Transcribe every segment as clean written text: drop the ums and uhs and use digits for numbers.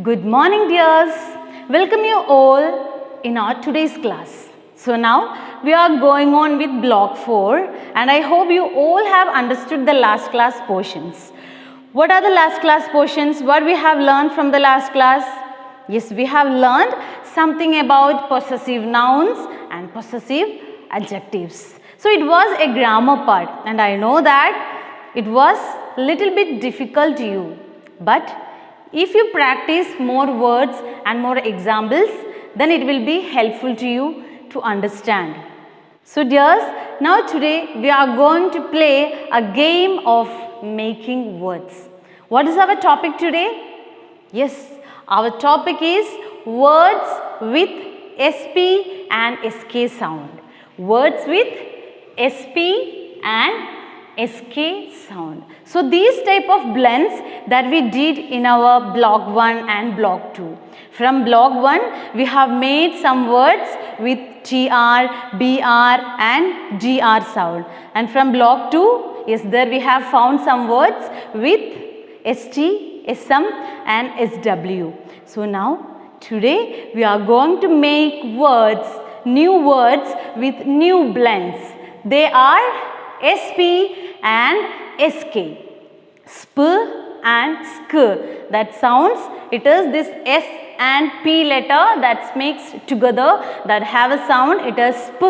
Good morning, dears. Welcome you all in our today's class. So now we are going on with block 4 and I hope you all have understood the last class portions. What are the last class portions? What we have learned from the last class? Yes, we have learned something about possessive nouns and possessive adjectives. So it was a grammar part and I know that it was little bit difficult to you. But if you practice more words and more examples, then it will be helpful to you to understand. So dears, now today we are going to play a game of making words. What is our topic today? Yes, our topic is words with SP and SK sound. Words with SP and SK sound. So these type of blends that we did in our block 1 and block 2. From block 1 we have made some words with TR, BR and GR sound. And from block 2, yes, there we have found some words with ST, SM and SW. So now today we are going to make words, new words with new blends. They are SP and SK. Sp and sk. That sounds, it is this S and P letter that makes together that have a sound. It is sp,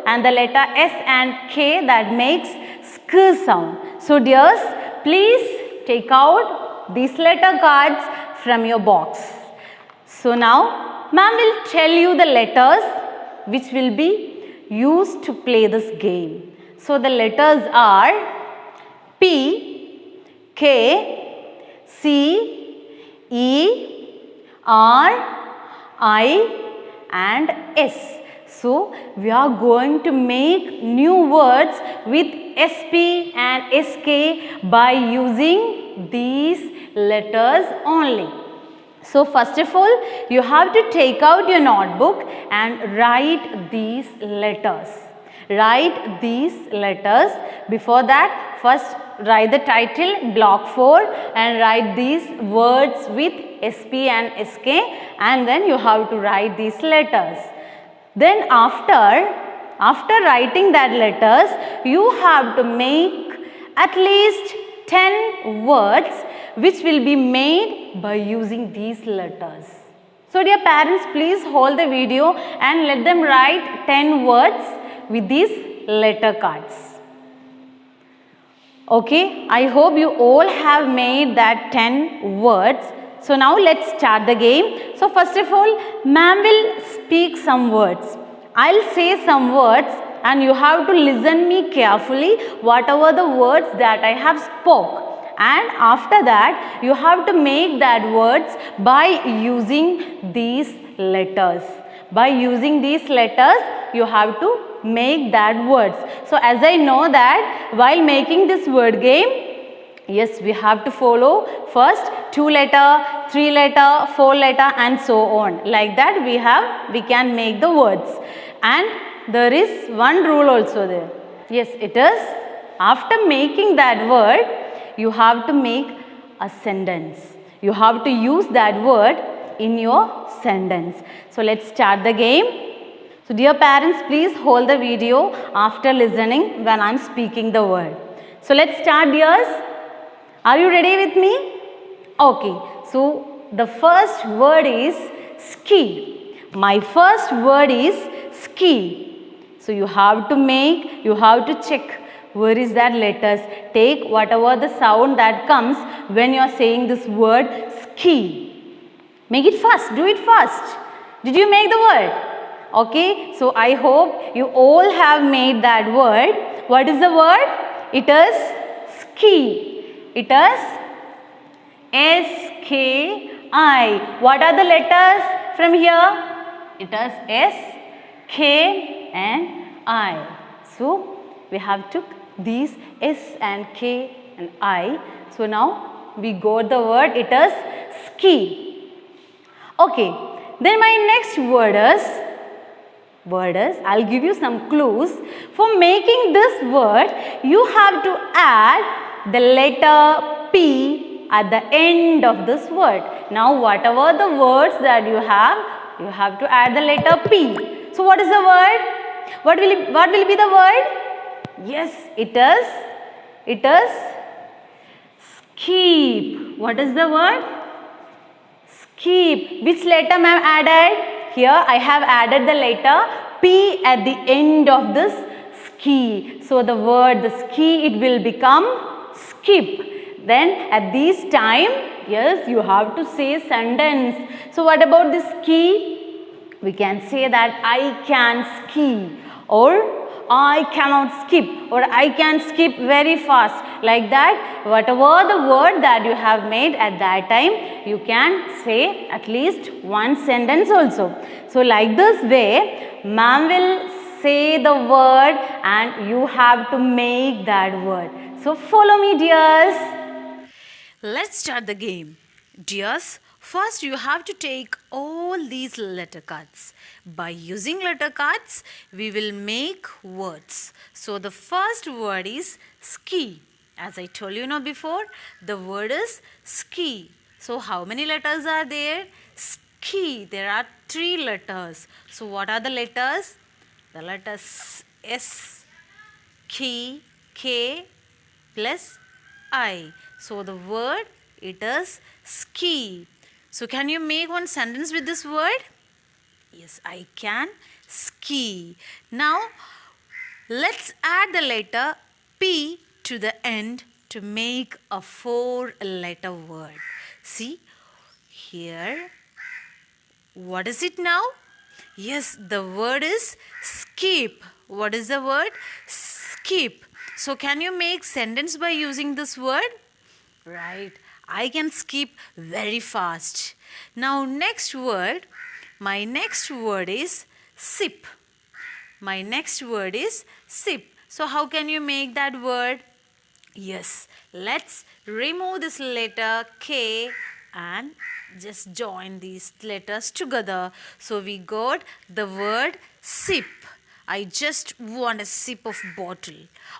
and the letter S and K that makes sk sound. So dears, please take out these letter cards from your box. So now ma'am will tell you the letters which will be used to play this game. So the letters are P, K, C, E, R, I and S. So we are going to make new words with SP and SK by using these letters only. So first of all, you have to take out your notebook and write these letters. Write these letters. Before that, first write the title block 4 and write these words with SP and SK, and then you have to write these letters. Then after writing that letters, you have to make at least 10 words which will be made by using these letters. So dear parents, please hold the video and let them write 10 words with these letter cards. Okay, I hope you all have made that 10 words. So now let's start the game. So first of all, ma'am will speak some words. I'll say some words and you have to listen me carefully whatever the words that I have spoke. And after that, you have to make that words by using these letters. By using these letters, you have to make that words. So as I know that while making this word game, yes, we have to follow first 2 letter, 3 letter, 4 letter and so on. Like that we can make the words. And there is one rule also there. Yes, it is after making that word, you have to make a sentence. You have to use that word in your sentence. So let's start the game. So dear parents, please hold the video after listening when I am speaking the word. So let's start, dears. Are you ready with me? Okay. So the first word is ski. My first word is ski. So you have to check where is that letters. Take whatever the sound that comes when you are saying this word ski. Make it fast. Do it fast. Did you make the word? Okay, so I hope you all have made that word. What is the word? It is ski. It is S-K-I. What are the letters from here? It is S, K and I. So we have took these S and K and I. So now we got the word. It is ski. Okay, then my next word is, I'll give you some clues. For making this word, you have to add the letter P at the end of this word. Now whatever the words that you have to add the letter P. So what is the word? What will be the word? Yes, it is skip. What is the word? Skip. Which letter ma'am added? Here I have added the letter P at the end of this ski. So the word, the ski, it will become skip. Then at this time, yes, you have to say sentence. So what about the ski? We can say that I can ski, or I cannot skip, or I can skip very fast. Like that, whatever the word that you have made at that time, you can say at least one sentence also. So like this way, ma'am will say the word and you have to make that word. So follow me, dears. Let's start the game. Dears, first you have to take all these letter cards. By using letter cards, we will make words. So the first word is ski. As I told you before, the word is ski. So how many letters are there? Ski. There are 3 letters. So what are the letters? The letters S, K plus I. So the word, it is ski. So can you make one sentence with this word? Yes, I can ski. Now let's add the letter P to the end to make a 4-letter word. See here, what is it now? Yes, the word is skip. What is the word? Skip. So can you make sentence by using this word? Right. I can skip very fast. Now next word, my next word is sip. My next word is sip. So how can you make that word? Yes, let's remove this letter K and just join these letters together. So we got the word sip. I just want a sip of bottle.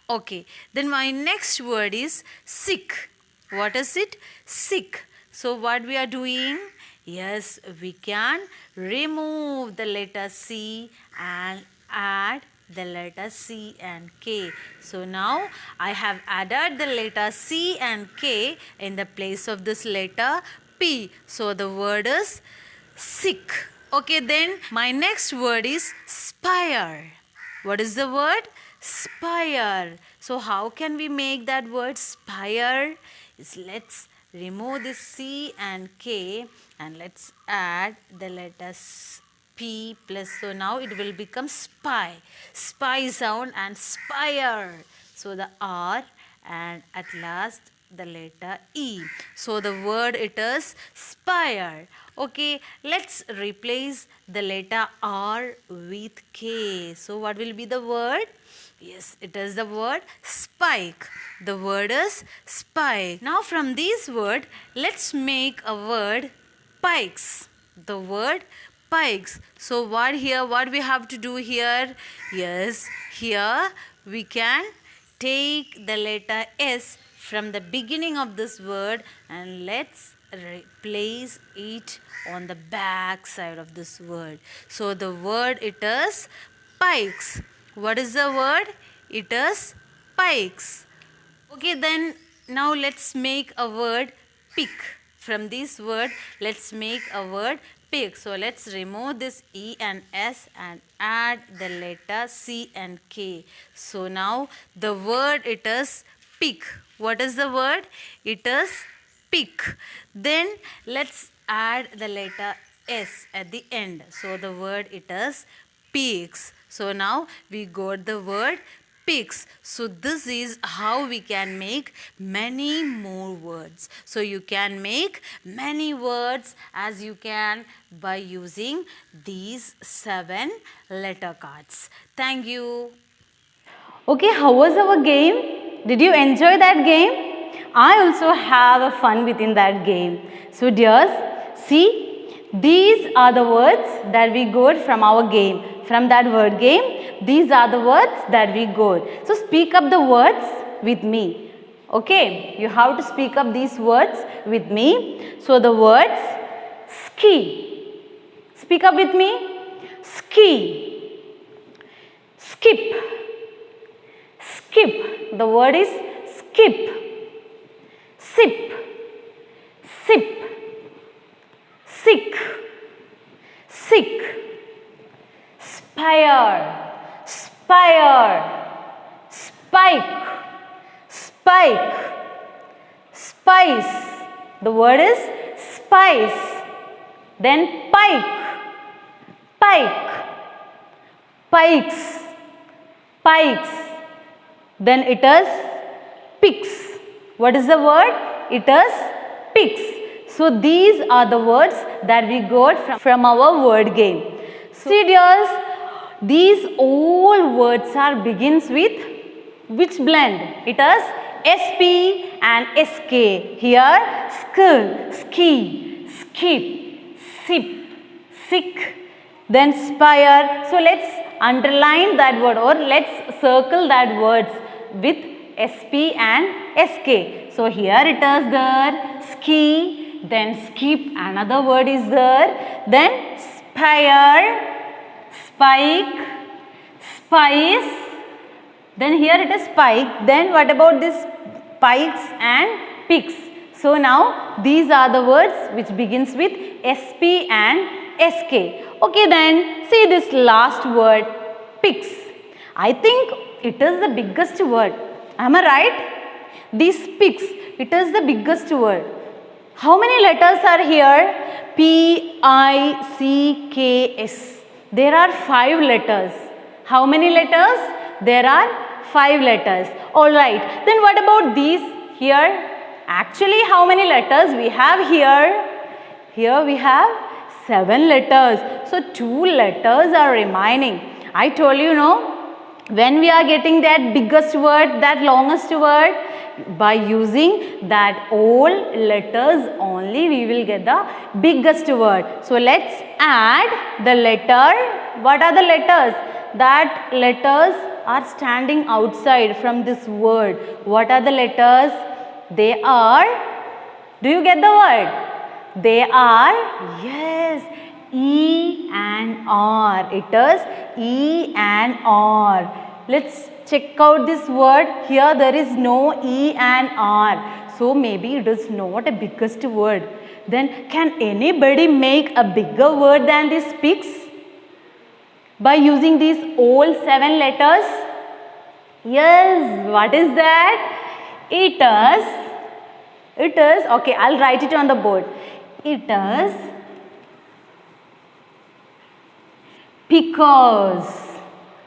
Okay, then my next word is sick. What is it? Sick. So what we are doing? Yes, we can remove the letter C and add the letter C and K. So now I have added the letter C and K in the place of this letter P. So the word is sick. Okay, then my next word is spire. What is the word? Spire. So how can we make that word spire? Let's remove this C and K and let's add the letters P plus. So now it will become spy. Spy sound and spire. So the R and at last the letter E. So the word it is spire. Okay, let's replace the letter R with K. So what will be the word? Yes, it is the word spike. The word is spike. Now from this word, let's make a word pikes. The word pikes. So what we have to do here? Yes, here we can take the letter S from the beginning of this word and let's place it on the back side of this word. So the word it is pikes. What is the word? It is pikes. Okay, then now let's make a word pick. From this word, let's make a word pick. So let's remove this E and S and add the letter C and K. So now the word it is pick. What is the word? It is pick. Then let's add the letter S at the end. So the word it is pigs. So now we got the word pigs. So this is how we can make many more words. So you can make many words as you can by using these 7 letter cards. Thank you. Okay, how was our game? Did you enjoy that game? I also have a fun within that game. So dears, see, these are the words that we got from our game. From that word game, these are the words that we got. So speak up the words with me. Okay, you have to speak up these words with me. So the words ski. Speak up with me. Ski. Skip. Skip. The word is skip. Sip. Sip. Sick. Sick. Spire. Spire. Spike. Spike. Spice. The word is spice. Then pike. Pike. Pikes. Pikes. Then it is picks. What is the word? It is picks. So these are the words that we got from our word game. See dears, these all words are begins with which blend? It is SP and SK. Here skill, ski, skip, sip, sick, then spire. So let's underline that word or let's circle that words with SP and SK. So here it is there, ski, then skip, another word is there, then spire, spike, spice, then here it is spike, then what about this pikes and picks? So now these are the words which begins with SP and SK. Okay then, see this last word, picks. I think it is the biggest word. Am I right? This picks, it is the biggest word. How many letters are here? P, I, C, K, S. There are 5 letters. How many letters? There are 5 letters. Alright. Then what about these here? Actually, how many letters we have here? Here we have 7 letters. So 2 letters are remaining. I told you, no, when we are getting that biggest word, that longest word, by using that all letters only we will get the biggest word. So let's add the letter. What are the letters? That letters are standing outside from this word. What are the letters? They are, do you get the word? They are, yes, E and R. It is E and R. Let's check out this word. Here there is no E and R. So maybe it is not a biggest word. Then can anybody make a bigger word than this picks? By using these all 7 letters? Yes, what is that? It is, okay, I'll write it on the board. It is pickers.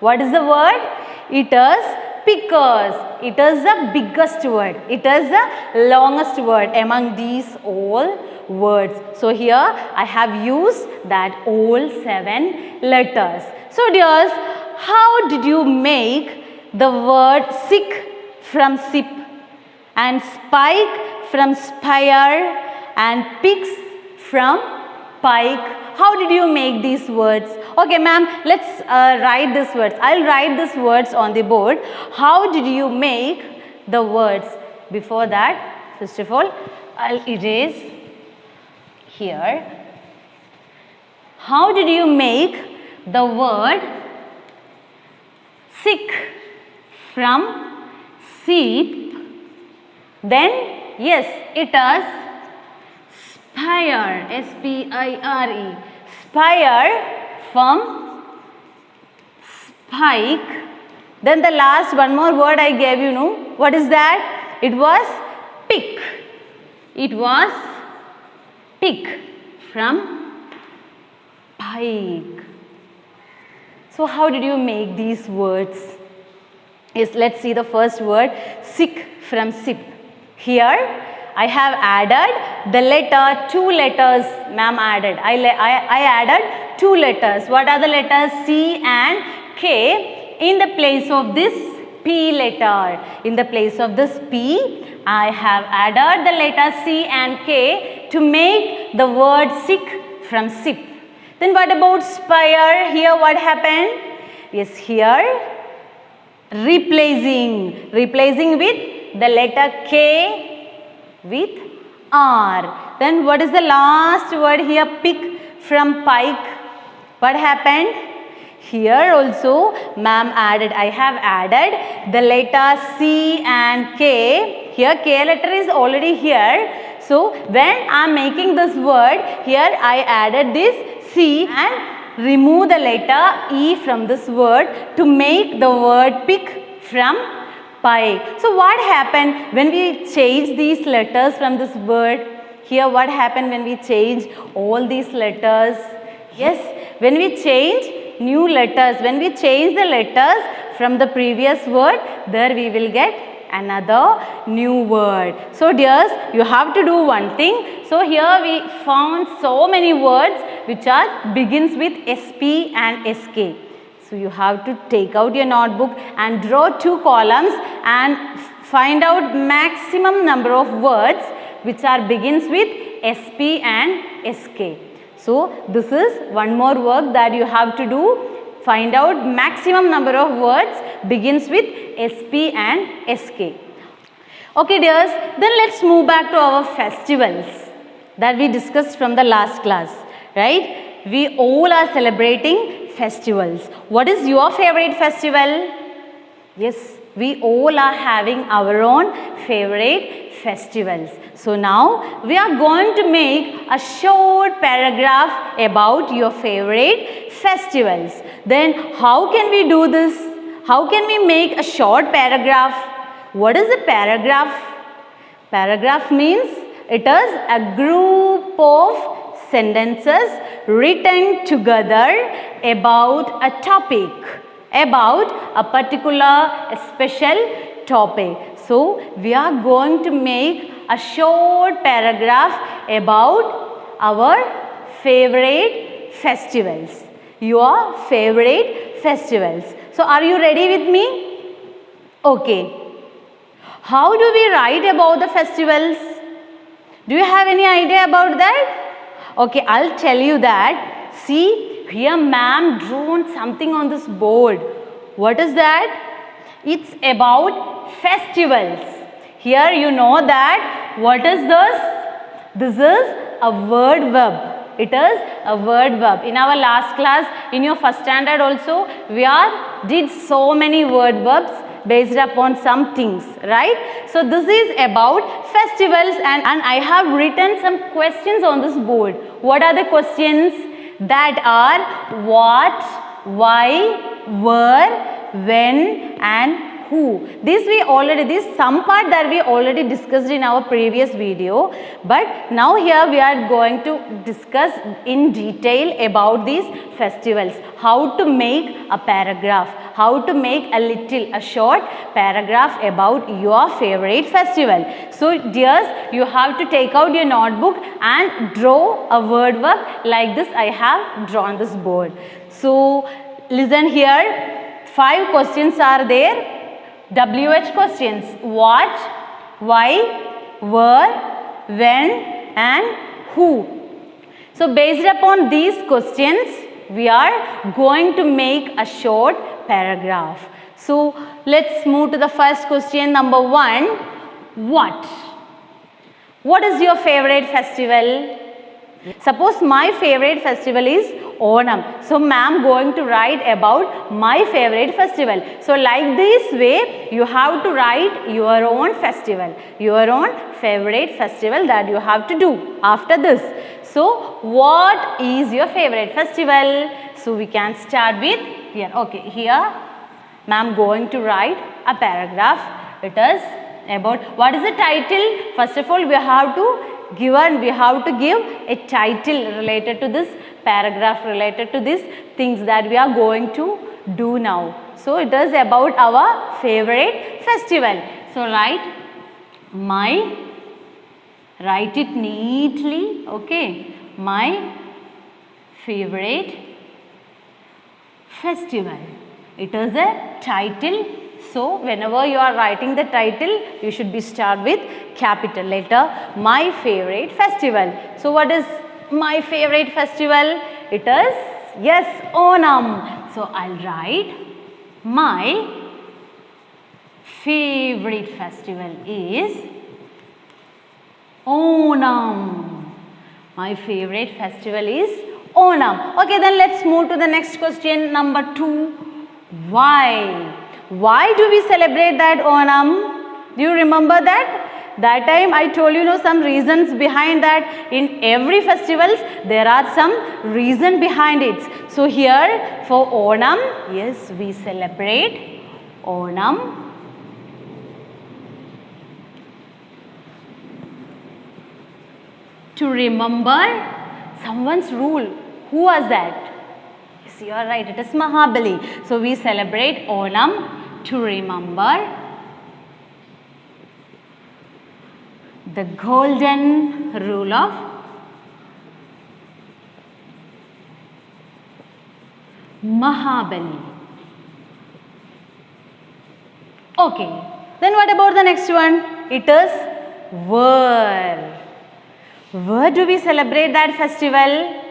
What is the word? It is pickers. It is the biggest word. It is the longest word among these all words. So here I have used that all 7 letters. So dears, how did you make the word sick from sip and spike from spire and picks from pike? How did you make these words? Okay ma'am, let's write these words. I'll write these words on the board. How did you make the words? Before that, first of all, I'll erase here. How did you make the word sick from sip? Then, yes, it is spire, S-P-I-R-E, spire from spike. Then the last one more word I gave you, know, what is that? It was pick. It was pick from pike. So how did you make these words? Yes, let's see the first word, sick from sip. Here I have added the letter, 2 letters ma'am added. I added 2 letters. What are the letters? C and K in the place of this P letter. In the place of this P, I have added the letter C and K to make the word sick from sip. Then what about spire? Here what happened? Yes, here replacing with the letter K with R. Then what is the last word here? Pick from pike. What happened? Here also ma'am added, I have added the letter C and K. Here K letter is already here. So when I am making this word, here I added this C and remove the letter E from this word to make the word pick from pike. So what happened when we change these letters from this word? Here what happened when we change all these letters? Yes, when we change new letters, when we change the letters from the previous word, there we will get another new word. So dears, you have to do one thing. So here we found so many words which are begins with SP and SK. So you have to take out your notebook and draw 2 columns and find out maximum number of words which are begins with SP and SK. So this is one more work that you have to do. Find out maximum number of words begins with SP and SK. Okay dears, then let's move back to our festivals that we discussed from the last class, right? We all are celebrating festivals. What is your favorite festival? Yes, we all are having our own favorite festivals. So now we are going to make a short paragraph about your favorite festivals. Then how can we do this? How can we make a short paragraph? What is a paragraph? Paragraph means it is a group of sentences written together about a topic, about a particular special topic. So we are going to make a short paragraph about our favorite festivals. Your favorite festivals. So are you ready with me? Okay. How do we write about the festivals? Do you have any idea about that? Okay, I'll tell you that. See, here ma'am drawn something on this board. What is that? It's about festivals. Here you know that. What is this? This is a word verb. It is a word verb. In our last class, in your first standard also, we did so many word verbs based upon some things, right? So this is about festivals and I have written some questions on this board. What are the questions? That are what, why, where, when and who. This some part that we already discussed in our previous video, but now here we are going to discuss in detail about these festivals. How to make a paragraph, how to make a short paragraph about your favorite festival. So dears, you have to take out your notebook and draw a word verb like this I have drawn this board. So listen here, 5 questions are there. WH questions. What, why, where, when and who. So based upon these questions, we are going to make a short paragraph. So let's move to the first question, number 1. What? What is your favorite festival? Suppose my favorite festival is Onam. So ma'am going to write about my favorite festival. So like this way you have to write your own festival, your own favorite festival that you have to do after this. So what is your favorite festival? So we can start with here. Okay, here ma'am going to write a paragraph. It is about what is the title? First of all we have to give a title related to this paragraph, related to these things that we are going to do now. So it is about our favorite festival. So write it neatly, okay, my favorite festival. It is a title. So whenever you are writing the title, you should be start with capital letter, my favorite festival. So what is my favorite festival? It is, yes, Onam. So I'll write my favorite festival is Onam. My favorite festival is Onam. Okay, then let's move to the next question, number 2. Why? Why do we celebrate that Onam? Do you remember that? That time I told you some reasons behind that. In every festivals there are some reason behind it. So here for Onam, yes, we celebrate Onam to remember someone's rule. Who was that? Yes, you are right. It is Mahabali. So we celebrate Onam to remember the golden rule of Mahabali. Okay. Then what about the next one? It is where. Where do we celebrate that festival?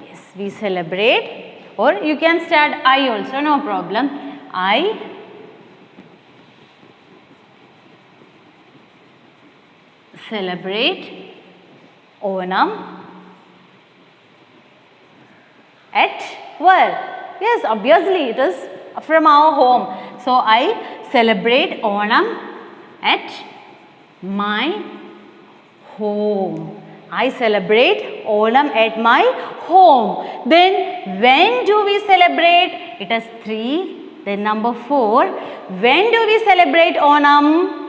Yes, we celebrate, or you can start I also, no problem. I celebrate Onam at where? Yes, obviously it is from our home. So I celebrate Onam at my home. I celebrate Onam at my home. Then when do we celebrate? It is 3. Then number 4. When do we celebrate Onam?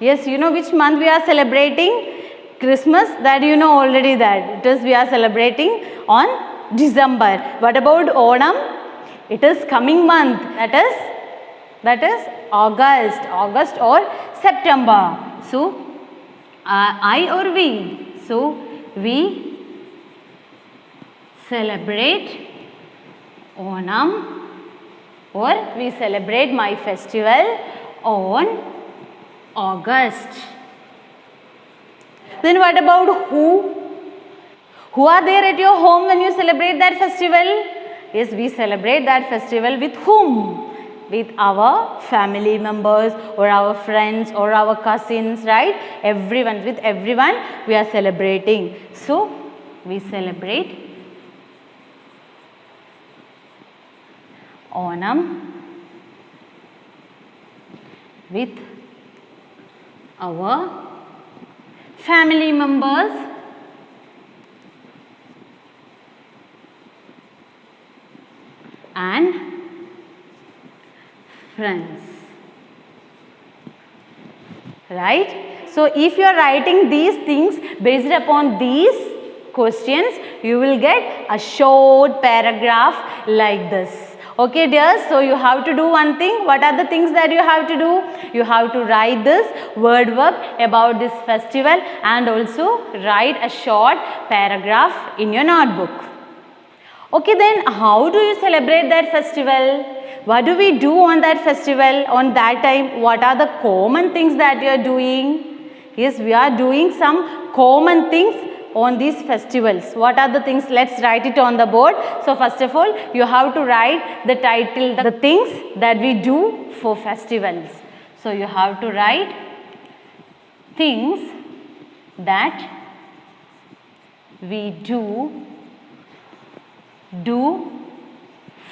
Yes, you know which month we are celebrating? Christmas, that you know already that. It is we are celebrating on December. What about Onam? It is coming month. That is August or September. So I or we? So we celebrate Onam, or we celebrate my festival on August. Then what about who? Who are there at your home when you celebrate that festival? Yes, we celebrate that festival with whom? With our family members or our friends or our cousins, right? Everyone, with everyone we are celebrating. So we celebrate Onam with our family members and friends, right? So if you are writing these things based upon these questions, you will get a short paragraph like this. Okay dears, so you have to do one thing. What are the things that you have to do? You have to write this word verb about this festival and also write a short paragraph in your notebook. Okay, then how do you celebrate that festival? What do we do on that festival, on that time? What are the common things that you are doing? Yes, we are doing some common things on these festivals. What are the things? Let's write it on the board. So first of all, you have to write the title, the things that we do for festivals. So you have to write things that we do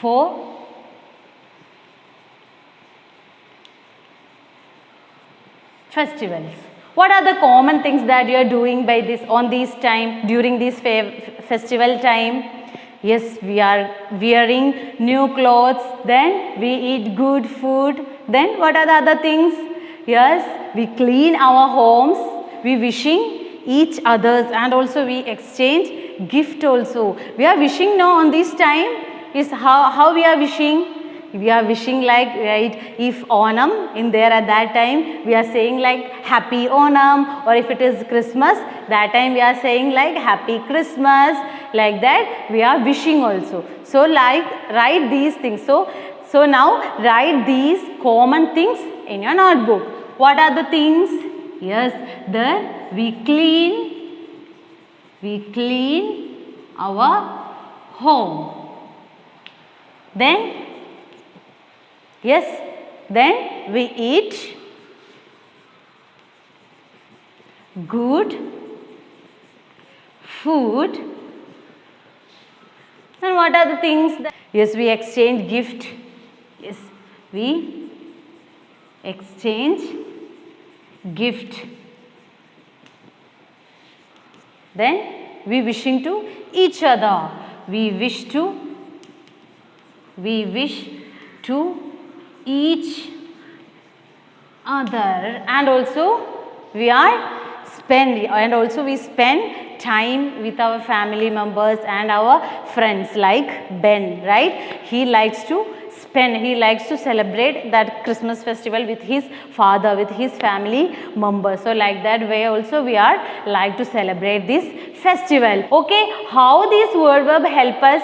for festivals. What are the common things that you are doing by this on this time, during this festival time? Yes, we are wearing new clothes, then we eat good food. Then what are the other things? Yes, we clean our homes, we wishing each others, and also we exchange gift also. We are wishing now on this time. Is how we are wishing? We are wishing like, right, if Onam in there at that time, we are saying like happy Onam, or if it is Christmas, that time we are saying like happy Christmas, like that we are wishing also. So like write these things. So now write these common things in your notebook. What are the things? Yes, then we clean our home. Then, yes, then we eat good, food. And what are the things that, yes, we exchange gift. Yes, we exchange gift. Then we wishing to each other. We wish to each other, and also we spend time with our family members and our friends, like Ben, right? He likes to celebrate that Christmas festival with his father, with his family members. So like that way also we are like to celebrate this festival. Okay, how these word verb help us?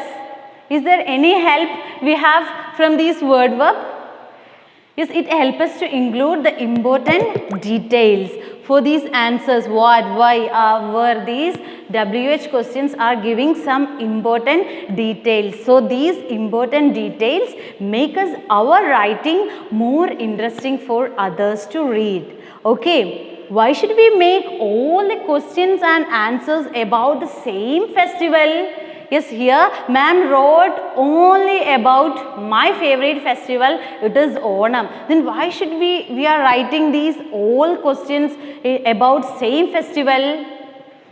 Is there any help we have from these word verb? Yes, it helps us to include the important details for these answers. What, why, were, these WH questions are giving some important details. So these important details make us our writing more interesting for others to read. Okay, why should we make all the questions and answers about the same festival? Yes, here ma'am wrote only about my favorite festival, it is Onam. Then why should we are writing these all questions about same festival?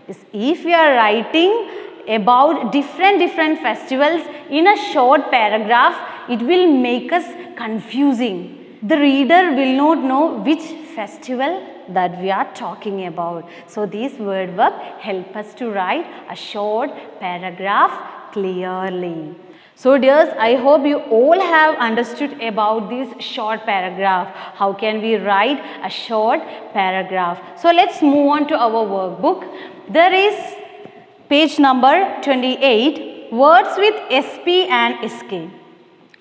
Yes, if we are writing about different festivals in a short paragraph, it will make us confusing. The reader will not know which festival that we are talking about. So these word verb help us to write a short paragraph clearly. So dears, I hope you all have understood about this short paragraph. How can we write a short paragraph? So let's move on to our workbook. There is page number 28, words with SP and SK.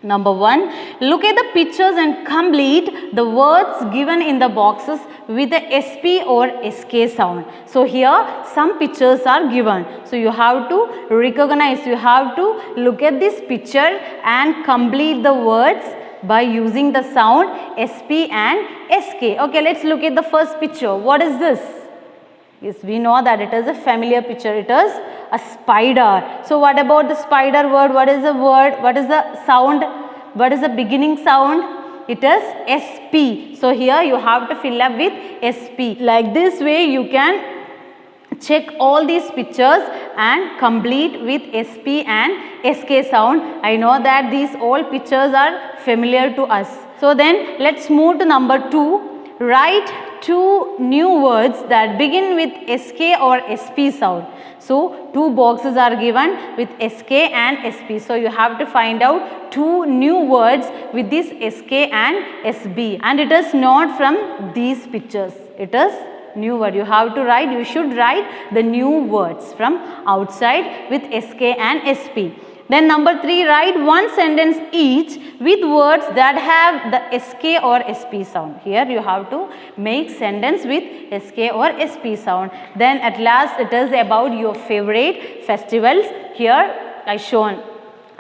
Number 1, look at the pictures and complete the words given in the boxes with the SP or SK sound. So here some pictures are given. So you have to recognize, you have to look at this picture and complete the words by using the sound SP and SK. Okay, let's look at the first picture. What is this? Yes, we know that it is a familiar picture. It is a spider. So what about the spider word? What is the word? What is the sound? What is the beginning sound? It is SP. So here you have to fill up with SP. Like this way you can check all these pictures and complete with SP and SK sound. I know that these all pictures are familiar to us. So then let's move to number 2. Write 2 new words that begin with SK or SP sound. So 2 boxes are given with SK and SP. So you have to find out 2 new words with this SK and SB. And it is not from these pictures. It is new word. You have to write, you should write the new words from outside with SK and SP. Then number 3, write 1 sentence each with words that have the SK or SP sound. Here you have to make sentence with SK or SP sound. Then at last it is about your favorite festivals. Here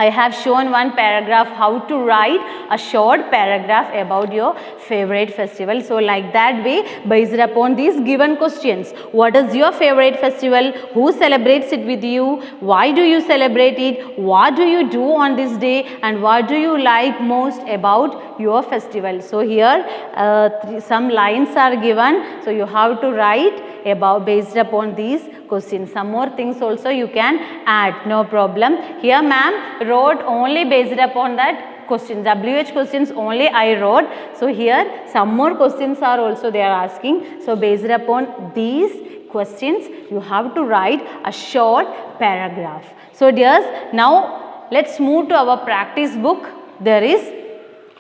I have shown one paragraph how to write a short paragraph about your favorite festival. So like that way, based upon these given questions, what is your favorite festival? Who celebrates it with you? Why do you celebrate it? What do you do on this day? And what do you like most about your festival? So here some lines are given. So you have to write about based upon these questions. Some more things also you can add, no problem. Here ma'am wrote only based upon that question, WH questions only I wrote. So here some more questions are also they are asking. So based upon these questions you have to write a short paragraph. So dears, now let's move to our practice book. There is,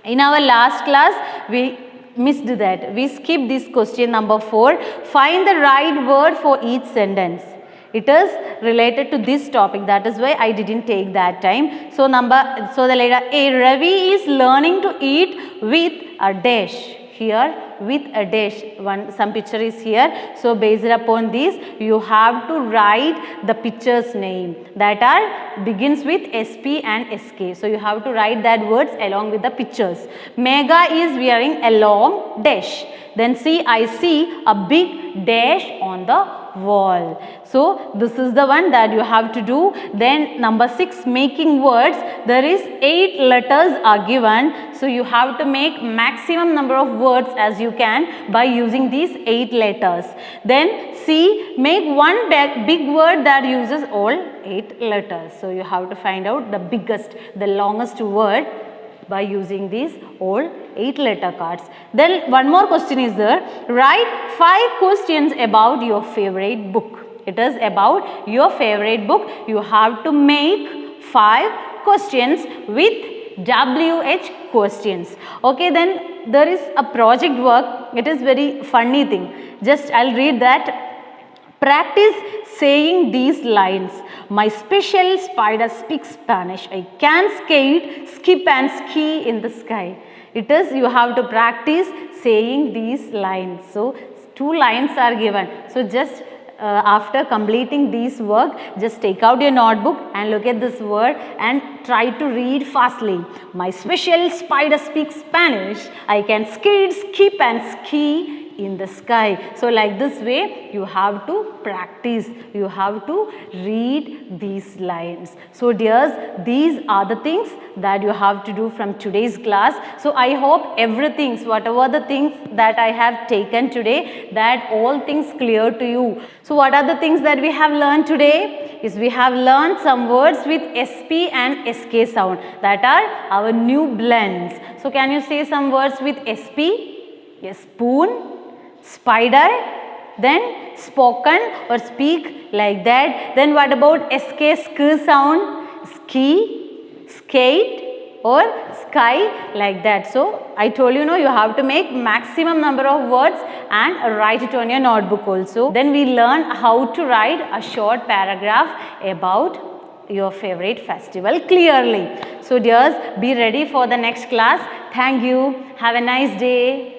in our last class we missed that. We skipped this question number 4. Find the right word for each sentence. It is related to this topic. That is why I didn't take that time. So the letter A, Ravi is learning to eat with a dash. Here with a dash. Some picture is here. So based upon this you have to write the picture's name that are begins with SP and SK. So you have to write that words along with the pictures. Megha is wearing a long dash. Then see, I see a big dash on the wall. So this is the one that you have to do. Then number 6, making words. There is 8 letters are given. So you have to make maximum number of words as you can by using these 8 letters. Then C, make one big word that uses all 8 letters. So you have to find out the biggest, the longest word by using these all 8 letter cards. Then one more question is there. Write 5 questions about your favorite book. It is about your favorite book. You have to make 5 questions with WH questions. Okay, then there is a project work. It is very funny thing. Just I'll read that. Practice saying these lines. My special spider speaks Spanish. I can skate, skip and ski in the sky. It is, you have to practice saying these lines. So 2 lines are given. So just after completing this work, just take out your notebook and look at this word and try to read fastly. My special spider speaks Spanish. I can skate, skip and ski in the sky. So like this way you have to practice, you have to read these lines. So dears, these are the things that you have to do from today's class. So I hope everything, whatever the things that I have taken today, that all things clear to you. So what are the things that we have learned today? Is we have learned some words with SP and SK sound, that are our new blends. So can you say some words with SP? Yes, spoon, spider, then spoken or speak, like that. Then what about sk sound? Ski, skate or sky, like that. So I told you, you have to make maximum number of words and write it on your notebook also. Then we learn how to write a short paragraph about your favorite festival clearly. So dears, be ready for the next class. Thank you. Have a nice day.